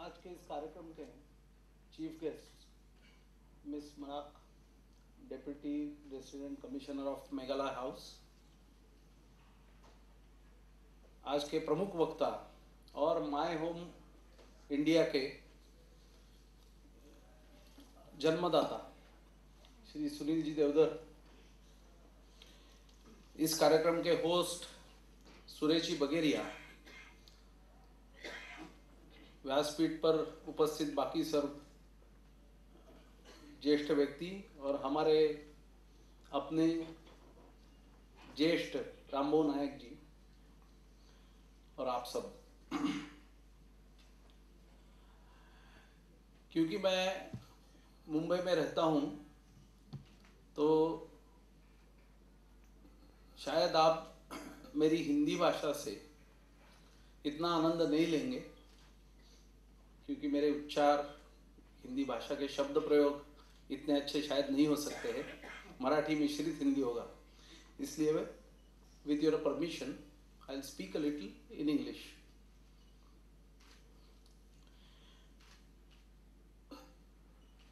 आज के इस कार्यक्रम के चीफ गेस्ट मिस मनाक, deputy resident commissioner of Meghalaya house, आज के प्रमुख वक्ता और माय होम इंडिया के जन्मदाता श्री सुनील जी देवधर, इस कार्यक्रम के होस्ट सुरेशी बगेरिया, व्यासपीठ पर उपस्थित बाकी सर्व ज्येष्ठ व्यक्ति और हमारे अपने ज्येष्ठ रामबो नायक जी और आप सब। क्योंकि मैं मुंबई में रहता हूँ तो शायद आप मेरी हिंदी भाषा से इतना आनंद नहीं लेंगे, क्योंकि मेरे उच्चार, हिंदी भाषा के शब्द प्रयोग इतने अच्छे शायद नहीं हो सकते हैं। मराठी मिश्रित हिंदी होगा, इसलिए मैं with your permission I will speak a little in English.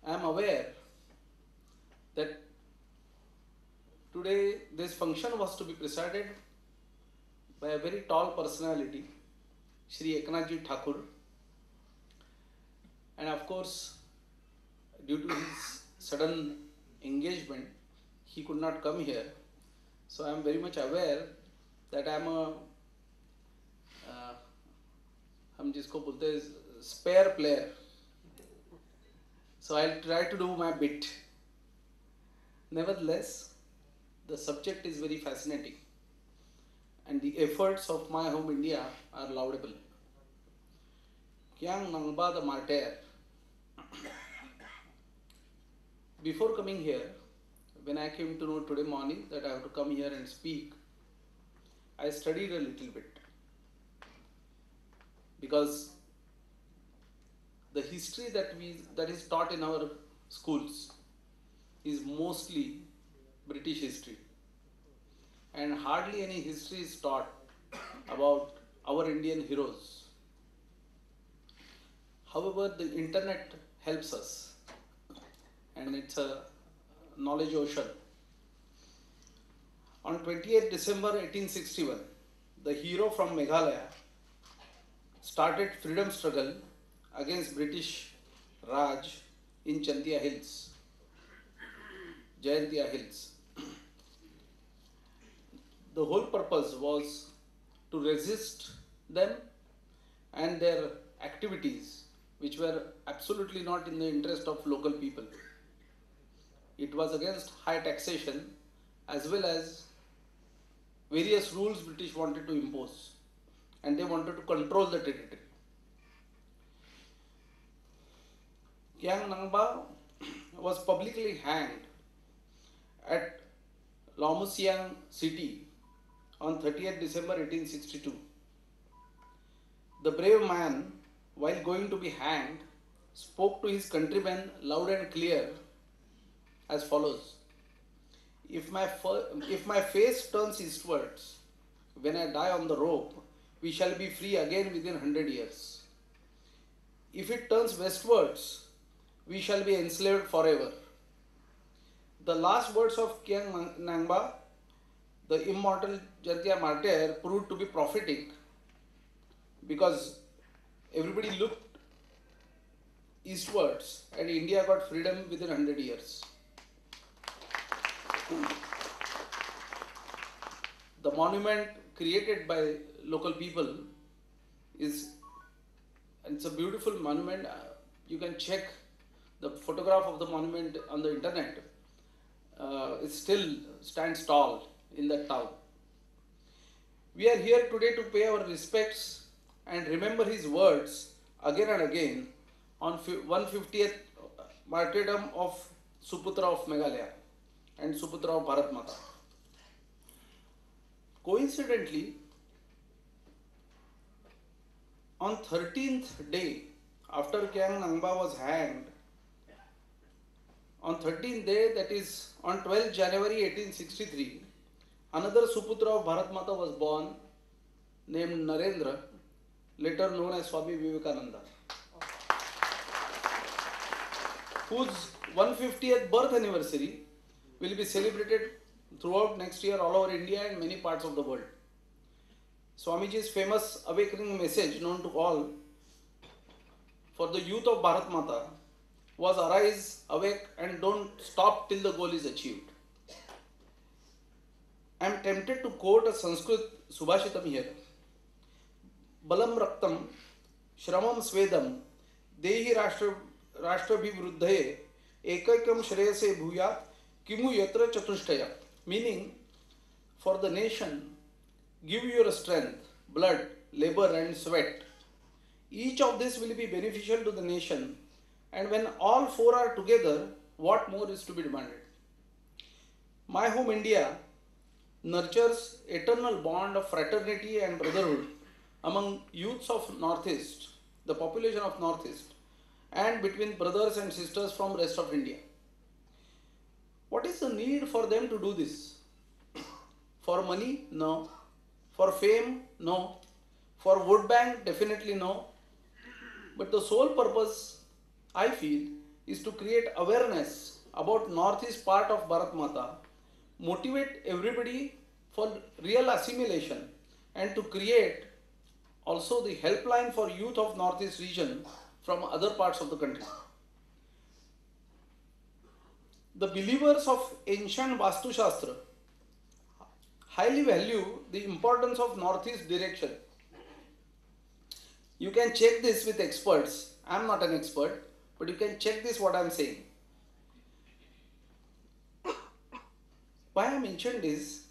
I am aware that today this function was to be presided by a very tall personality, Shri Eknathji Thakur, and of course, due to his sudden engagement, he could not come here. So I am very much aware that I am a हम जिसको बोलते हैं spare player. So I'll try to do my bit. Nevertheless, the subject is very fascinating and the efforts of My Home India are laudable. Kyang Nangba the martyr. Before coming here, when I came to know today morning that I have to come here and speak, I studied a little bit, because the history that is taught in our schools is mostly British history, and hardly any history is taught about our Indian heroes. However, the internet helps us, and it's a knowledge ocean. On 28th December 1861, the hero from Meghalaya started freedom struggle against British Raj in Jayantia Hills. The whole purpose was to resist them and their activities, which were absolutely not in the interest of local people. It was against high taxation as well as various rules British wanted to impose, and they wanted to control the territory. Kyang Nangba was publicly hanged at Laumusiang city on 30th December 1862. The brave man, while going to be hanged, spoke to his countrymen loud and clear as follows: if my face turns eastwards, when I die on the rope, we shall be free again within 100 years. If it turns westwards, we shall be enslaved forever. The last words of Kyang Nangba, the immortal Jayantia martyr, proved to be prophetic, because everybody looked eastwards and India got freedom within 100 years. The monument created by local people it's a beautiful monument. You can check the photograph of the monument on the internet. It still stands tall in that town. We are here today to pay our respects and remember his words again and again on 150th martyrdom of Suputra of Meghalaya and Suputra of Bharat Mata. Coincidentally, on 13th day after Kyang Nangba was hanged, on 13th day, that is on 12th January 1863, another Suputra of Bharat Mata was born, named Narendra, later known as Swami Vivekananda. whose 150th birth anniversary will be celebrated throughout next year all over India and many parts of the world. Swamiji's famous awakening message, known to all, for the youth of Bharat Mata was arise, awake, and don't stop till the goal is achieved. I am tempted to quote a Sanskrit Subhashitam here. Balam Raktam, Shramam Svedam, Dehi Rashtrabhivruddhaye, Ekaikam Shreyase Bhuyat, Kimu Yatra Chatushtaya. Meaning, for the nation, give your strength, blood, labor, and sweat. Each of this will be beneficial to the nation, and when all four are together, what more is to be demanded? My home India nurtures eternal bond of fraternity and brotherhood among youths of Northeast, the population of Northeast, and between brothers and sisters from rest of India. What is the need for them to do this? For money? No. For fame? No. For vote bank? Definitely no. But the sole purpose, I feel, is to create awareness about Northeast part of Bharat Mata, motivate everybody for real assimilation, and to create also the helpline for youth of Northeast region from other parts of the country. The believers of ancient Vastu Shastra highly value the importance of Northeast direction. You can check this with experts. I am not an expert, but you can check this what I am saying. Why I mentioned this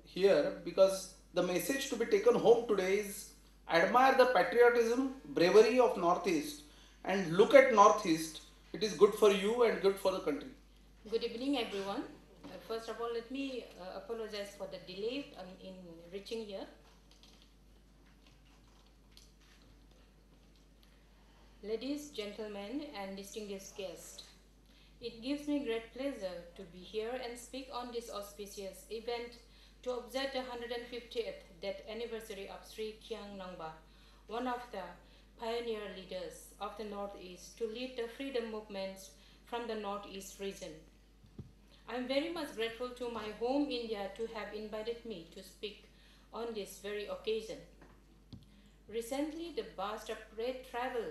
here, because the message to be taken home today is admire the patriotism, bravery of Northeast and look at Northeast. It is good for you and good for the country. Good evening, everyone. First of all, let me apologize for the delay in reaching here. Ladies, gentlemen, and distinguished guests, it gives me great pleasure to be here and speak on this auspicious event to observe the 150th death anniversary of Sri Kyang Nangba, one of the pioneer leaders of the Northeast to lead the freedom movements from the Northeast region. I am very much grateful to my home India to have invited me to speak on this very occasion. Recently, the burst of great travel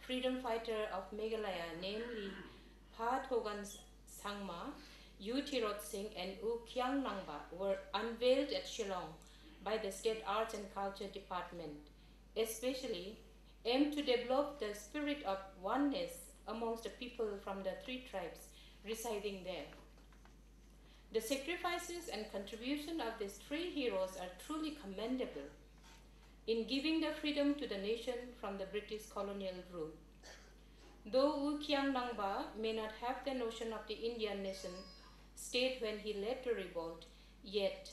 freedom fighter of Meghalaya, namely Pathogan Sangma, U Tirot Singh and U Kyang Nangba were unveiled at Shillong by the State Arts and Culture Department, especially aimed to develop the spirit of oneness amongst the people from the three tribes residing there. The sacrifices and contribution of these three heroes are truly commendable in giving the freedom to the nation from the British colonial rule. Though U Kyang Nangba may not have the notion of the Indian nation state when he led the revolt, yet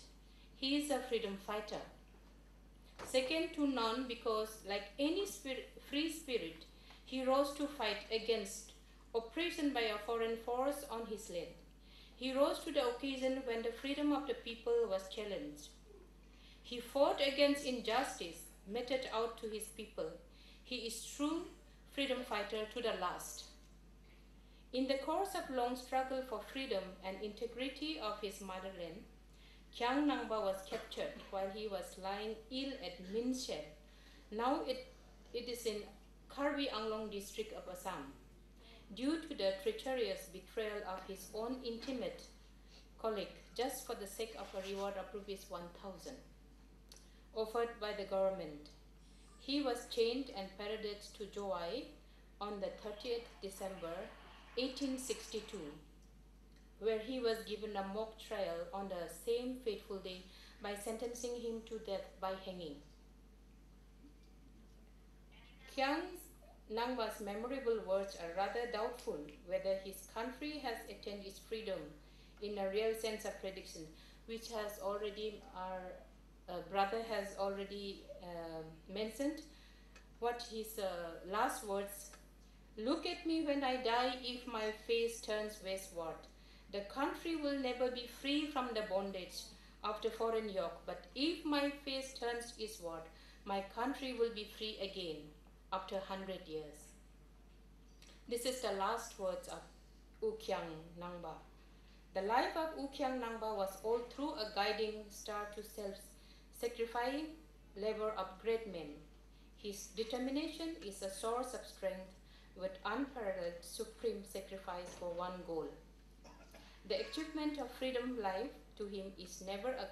he is a freedom fighter. Second to none because, like any free spirit, he rose to fight against oppression by a foreign force on his land. He rose to the occasion when the freedom of the people was challenged. He fought against injustice meted out to his people. He is true freedom fighter to the last. In the course of long struggle for freedom and integrity of his motherland, Kyang Nangba was captured while he was lying ill at Minshen. Now it is in Karbi Anglong district of Assam, due to the treacherous betrayal of his own intimate colleague just for the sake of a reward of rupees 1,000 offered by the government. He was chained and paraded to Joai on the 30th December 1862, where he was given a mock trial on the same fateful day by sentencing him to death by hanging. Kyang Nangba's memorable words are rather doubtful whether his country has attained its freedom in a real sense of prediction, which has already our brother has already mentioned. What his last words: "Look at me when I die if my face turns westward. The country will never be free from the bondage of the foreign yoke, but if my face turns eastward, my country will be free again after 100 years." This is the last words of U Kyang Nangba. The life of U Kyang Nangba was all through a guiding star to self-sacrifice labor of great men. His determination is a source of strength with unparalleled supreme sacrifice for one goal. The achievement of freedom life to him is never a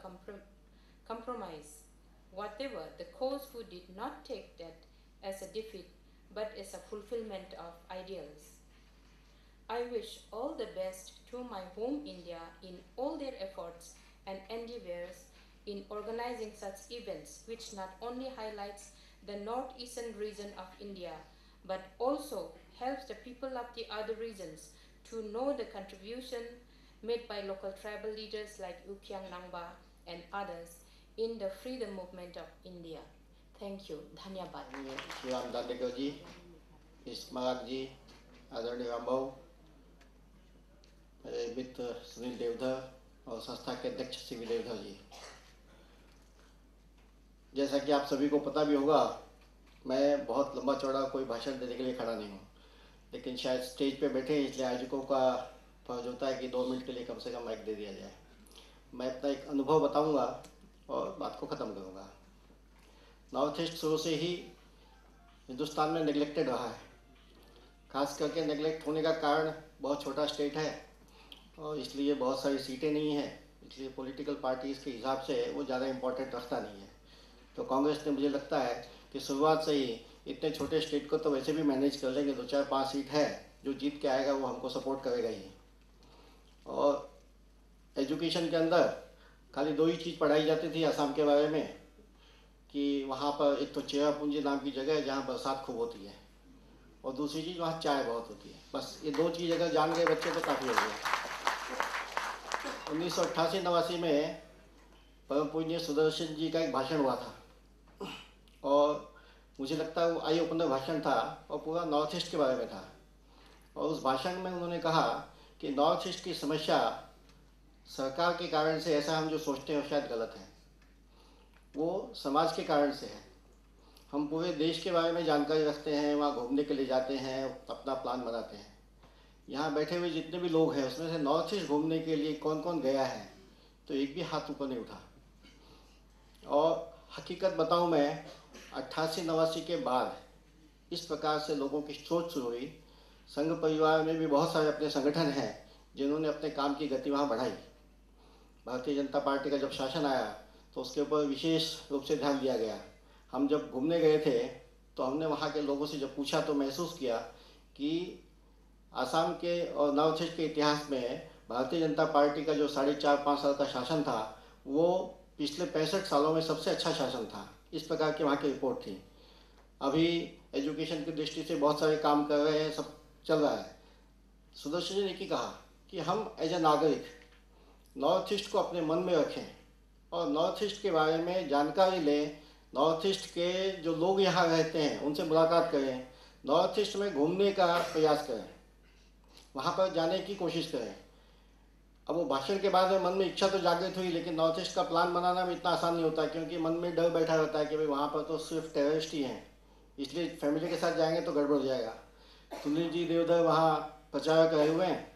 compromise. Whatever the cause, who did not take that as a defeat but as a fulfillment of ideals. I wish all the best to my home India in all their efforts and endeavors in organizing such events, which not only highlights the northeastern region of India but also helps the people of the other regions to know the contribution made by local tribal leaders like U Kyang Nangba and others in the freedom movement of India. Thank you. Dhanyabad. Shriram Dandekar जी, इस्मारक जी, आदरणीय रामबाबू, मेरे मित्र सुनील देवधर और संस्था के अध्यक्ष CV Deodhar जी। जैसा कि आप सभी को पता भी होगा, मैं बहुत लंबा चौड़ा कोई भाषण देने के लिए खड़ा नहीं हूँ, लेकिन शायद स्टेज पे बैठे हैं इसलिए आयोजकों का फर्ज होता है कि 2 मिनट के लिए कम से कम माइक दे दिया जाए। मैं अपना एक अनुभव बताऊंगा और बात को ख़त्म करूंगा। नॉर्थ ईस्ट शुरू से ही हिंदुस्तान में नेग्लेक्टेड रहा है। खास करके नेग्लेक्ट होने का कारण बहुत छोटा स्टेट है और इसलिए बहुत सारी सीटें नहीं हैं, इसलिए पॉलिटिकल पार्टीज़ के हिसाब से वो ज़्यादा इम्पोर्टेंट रखता नहीं है। तो कांग्रेस ने, मुझे लगता है कि शुरुआत से ही इतने छोटे स्टेट को तो वैसे भी मैनेज कर लेंगे, 2-4-5 सीट है, जो जीत के आएगा वो हमको सपोर्ट करेगा ही। और एजुकेशन के अंदर खाली 2 ही चीज़ पढ़ाई जाती थी असम के बारे में, कि वहाँ पर एक तो चेरापूंजी नाम की जगह है जहाँ बरसात खूब होती है, और दूसरी चीज़ वहाँ चाय बहुत होती है। बस ये 2 चीज़ अगर जान गए बच्चे तो काफ़ी हो गया। 1988-89 में परम पूज्य सुदर्शन जी का एक भाषण हुआ था और मुझे लगता है वो आई ओपनर भाषण था और पूरा नॉर्थ ईस्ट के बारे में था। और उस भाषण में उन्होंने कहा कि नॉर्थ ईस्ट की समस्या सरकार के कारण से, ऐसा हम जो सोचते हैं शायद गलत है, वो समाज के कारण से है। हम पूरे देश के बारे में जानकारी रखते हैं, वहाँ घूमने के लिए जाते हैं, अपना प्लान बनाते हैं। यहाँ बैठे हुए जितने भी लोग हैं उसमें से नॉर्थ ईस्ट घूमने के लिए कौन कौन गया है, तो एक भी हाथ ऊपर नहीं उठा। और हकीकत बताऊँ, मैं 88-89 के बाद इस प्रकार से लोगों की सोच शुरू हुई। संघ परिवार में भी बहुत सारे अपने संगठन हैं जिन्होंने अपने काम की गति वहाँ बढ़ाई। भारतीय जनता पार्टी का जब शासन आया तो उसके ऊपर विशेष रूप से ध्यान दिया गया। हम जब घूमने गए थे तो हमने वहाँ के लोगों से जब पूछा तो महसूस किया कि आसाम के और नॉर्थ ईस्ट के इतिहास में भारतीय जनता पार्टी का जो 4.5-5 साल का शासन था वो पिछले 65 सालों में सबसे अच्छा शासन था। इस प्रकार की वहाँ की रिपोर्ट थी। अभी एजुकेशन की दृष्टि से बहुत सारे काम कर रहे हैं, सब चल रहा है। सुदर्शन जी ने की कहा कि हम एज ए नागरिक नॉर्थ ईस्ट को अपने मन में रखें और नॉर्थ ईस्ट के बारे में जानकारी लें, नॉर्थ ईस्ट के जो लोग यहाँ रहते हैं उनसे मुलाकात करें, नॉर्थ ईस्ट में घूमने का प्रयास करें, वहाँ पर जाने की कोशिश करें। अब वो भाषण के बाद में मन में इच्छा तो जागृत हुई, लेकिन नॉर्थ ईस्ट का प्लान बनाना भी इतना आसान नहीं होता, क्योंकि मन में डर बैठा रहता है कि भाई वहाँ पर तो सिर्फ टेररिस्ट ही हैं, इसलिए फैमिली के साथ जाएंगे तो गड़बड़ हो जाएगा। सुनील जी देवधर वहाँ प्रचारक रहे हुए हैं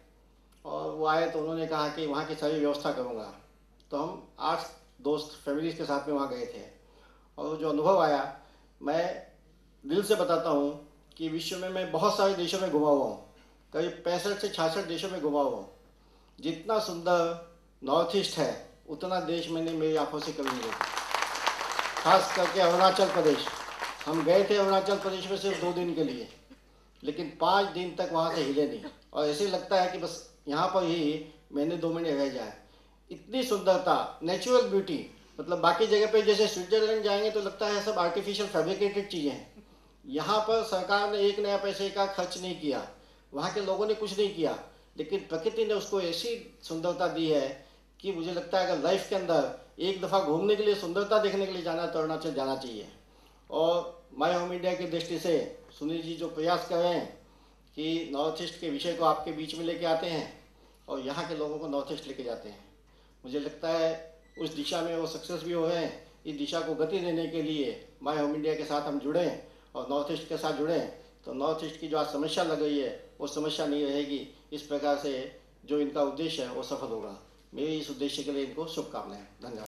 और वो आए तो उन्होंने कहा कि वहाँ की सारी व्यवस्था करूँगा। तो हम 8 दोस्त फैमिलीज़ के साथ में वहाँ गए थे और जो अनुभव आया, मैं दिल से बताता हूँ कि विश्व में मैं बहुत सारे देशों में घुमा हुआ हूँ, करीब 65 से 66 देशों में घुमा हुआ हूँ। जितना सुंदर नॉर्थ ईस्ट है उतना देश मैंने मेरी आंखों से कभी नहीं देखा। खास करके अरुणाचल प्रदेश, हम गए थे अरुणाचल प्रदेश में सिर्फ 2 दिन के लिए, लेकिन 5 दिन तक वहाँ से हिले नहीं और ऐसे लगता है कि बस यहाँ पर ही मैंने 2 महीने रह जाए। इतनी सुंदरता, नेचुरल ब्यूटी, मतलब बाकी जगह पे जैसे स्विट्जरलैंड जाएंगे तो लगता है सब आर्टिफिशियल फैब्रिकेटेड चीज़ें हैं। यहाँ पर सरकार ने 1 नया पैसे का खर्च नहीं किया, वहाँ के लोगों ने कुछ नहीं किया, लेकिन प्रकृति ने उसको ऐसी सुंदरता दी है कि मुझे लगता है अगर लाइफ के अंदर एक दफ़ा घूमने के लिए, सुंदरता देखने के लिए जाना तो अरुणाचल जाना चाहिए। और माय होम इंडिया की दृष्टि से सुनील जी जो प्रयास कर रहे हैं कि नॉर्थ ईस्ट के विषय को आपके बीच में लेके आते हैं और यहाँ के लोगों को नॉर्थ ईस्ट लेके जाते हैं, मुझे लगता है उस दिशा में वो सक्सेस भी हो रहे हैं। इस दिशा को गति देने के लिए माय होम इंडिया के साथ हम जुड़ें और नॉर्थ ईस्ट के साथ जुड़ें तो नॉर्थ ईस्ट की जो आज समस्या लग रही है वो समस्या नहीं रहेगी। इस प्रकार से जो इनका उद्देश्य है वो सफल होगा। मेरे इस उद्देश्य के लिए इनको शुभकामनाएं। धन्यवाद।